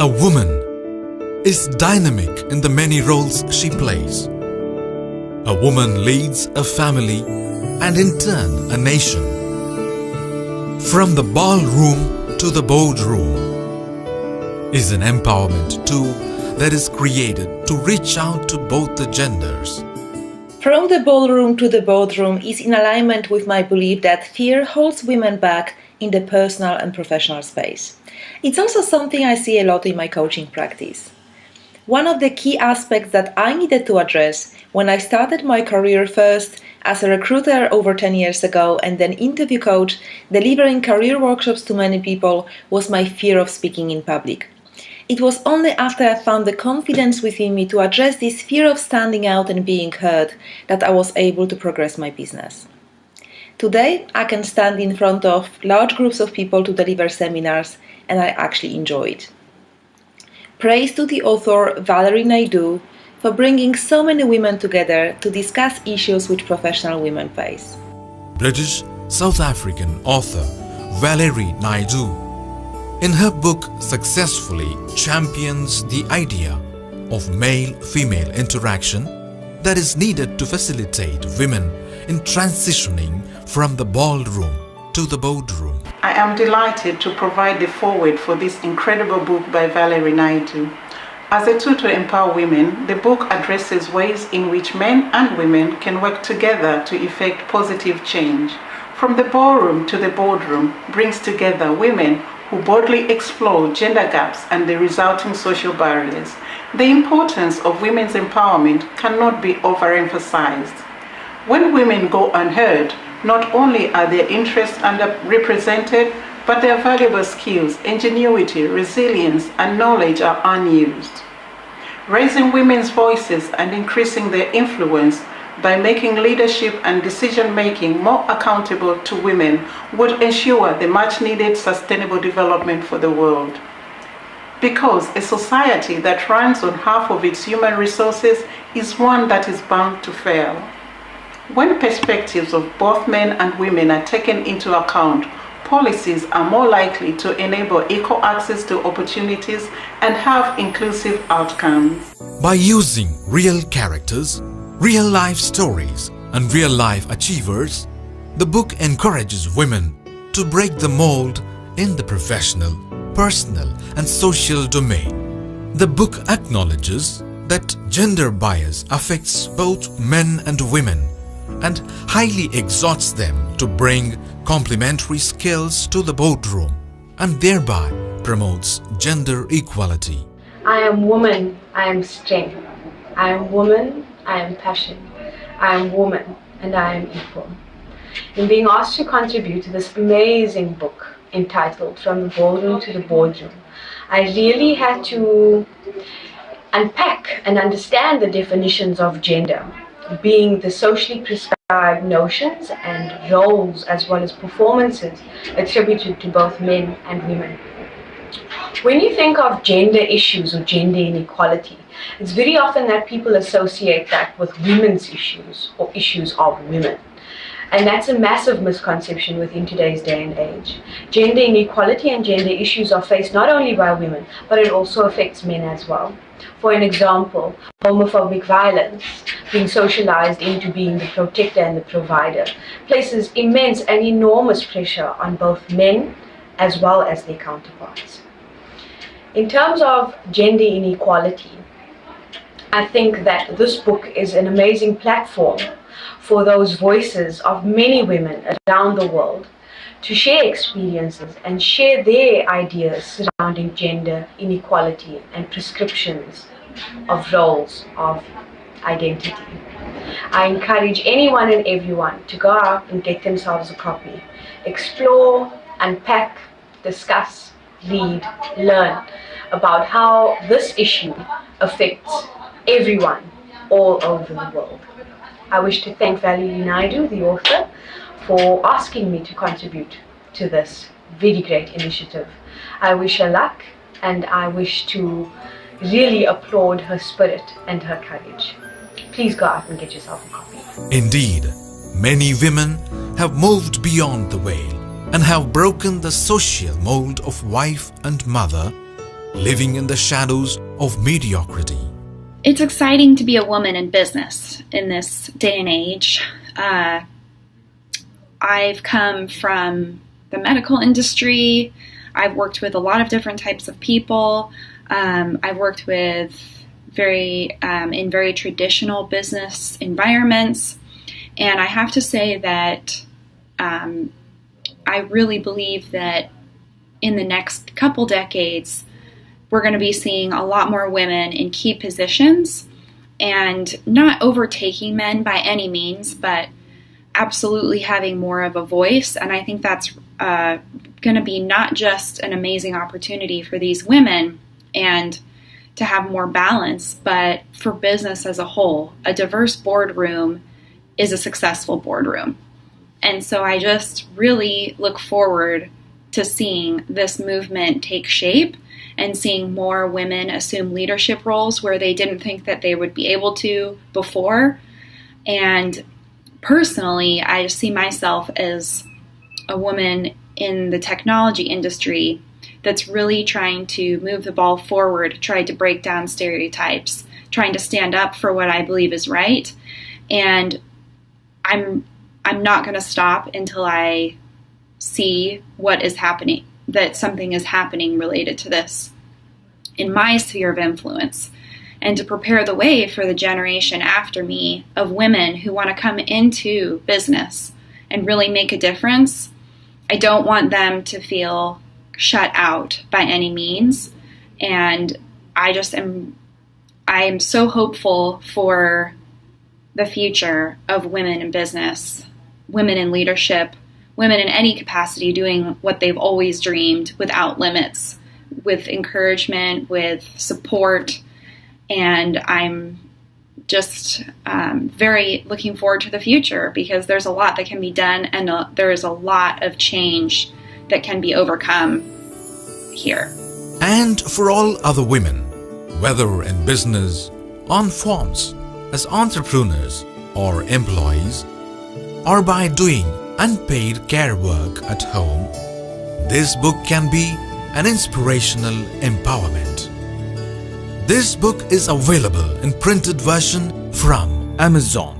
A woman is dynamic in the many roles she plays. A woman leads a family and in turn a nation. From the ballroom to the boardroom is an empowerment tool that is created to reach out to both the genders. From the ballroom to the boardroom is in alignment with my belief that fear holds women back in the personal and professional space. It's also something I see a lot in my coaching practice. One of the key aspects that I needed to address when I started my career first as a recruiter over 10 years ago and then interview coach, delivering career workshops to many people, was my fear of speaking in public. It was only after I found the confidence within me to address this fear of standing out and being heard that I was able to progress my business. Today, I can stand in front of large groups of people to deliver seminars, and I actually enjoy it. Praise to the author Valerie Naidoo for bringing so many women together to discuss issues which professional women face. British South African author Valerie Naidoo, in her book, successfully champions the idea of male-female interaction that is needed to facilitate women in transitioning from the ballroom to the boardroom. I am delighted to provide the foreword for this incredible book by Valerie Naidoo. As a tool to empower women, the book addresses ways in which men and women can work together to effect positive change. From the ballroom to the boardroom brings together women who boldly explore gender gaps and the resulting social barriers. The importance of women's empowerment cannot be overemphasized. When women go unheard, not only are their interests underrepresented, but their valuable skills, ingenuity, resilience, and knowledge are unused. Raising women's voices and increasing their influence by making leadership and decision-making more accountable to women would ensure the much-needed sustainable development for the world. Because a society that runs on half of its human resources is one that is bound to fail. When perspectives of both men and women are taken into account, policies are more likely to enable equal access to opportunities and have inclusive outcomes. By using real characters, real-life stories, and real-life achievers, the book encourages women to break the mold in the professional, personal, and social domain. The book acknowledges that gender bias affects both men and women and highly exhorts them to bring complementary skills to the boardroom and thereby promotes gender equality. I am woman, I am strength. I am woman, I am passion. I am woman and I am equal. In being asked to contribute to this amazing book entitled From the Ballroom to the Boardroom, I really had to unpack and understand the definitions of gender, being the socially prescribed notions and roles as well as performances attributed to both men and women. When you think of gender issues or gender inequality, it's very often that people associate that with women's issues or issues of women. And that's a massive misconception within today's day and age. Gender inequality and gender issues are faced not only by women, but it also affects men as well. For an example, homophobic violence, being socialized into being the protector and the provider, places immense and enormous pressure on both men as well as their counterparts. In terms of gender inequality, I think that this book is an amazing platform for those voices of many women around the world to share experiences and share their ideas surrounding gender inequality and prescriptions of roles of identity. I encourage anyone and everyone to go out and get themselves a copy. Explore, unpack, discuss, read, learn about how this issue affects everyone all over the world. I wish to thank Valerie Naidoo, the author, for asking me to contribute to this very great initiative. I wish her luck and I wish to really applaud her spirit and her courage. Please go out and get yourself a copy. Indeed, many women have moved beyond the veil and have broken the social mold of wife and mother living in the shadows of mediocrity. It's exciting to be a woman in business in this day and age. I've come from the medical industry. I've worked with a lot of different types of people. I've worked with in very traditional business environments. And I have to say that I really believe that in the next couple decades, we're going to be seeing a lot more women in key positions and not overtaking men by any means, but absolutely having more of a voice. And I think that's going to be not just an amazing opportunity for these women and to have more balance, but for business as a whole. A diverse boardroom is a successful boardroom. And so I just really look forward to seeing this movement take shape and seeing more women assume leadership roles where they didn't think that they would be able to before. And personally, I see myself as a woman in the technology industry that's really trying to move the ball forward, trying to break down stereotypes, trying to stand up for what I believe is right. And I'm not going to stop until I see what is happening, that something is happening related to this in my sphere of influence, and to prepare the way for the generation after me of women who want to come into business and really make a difference. I don't want them to feel shut out by any means. And I am so hopeful for the future of women in business, women in leadership, women in any capacity doing what they've always dreamed without limits, with encouragement, with support. And I'm just very looking forward to the future because there's a lot that can be done and there is a lot of change that can be overcome here. And for all other women, whether in business, on farms, as entrepreneurs or employees, or by doing unpaid care work at home, this book can be an inspirational empowerment. This book is available in printed version from Amazon.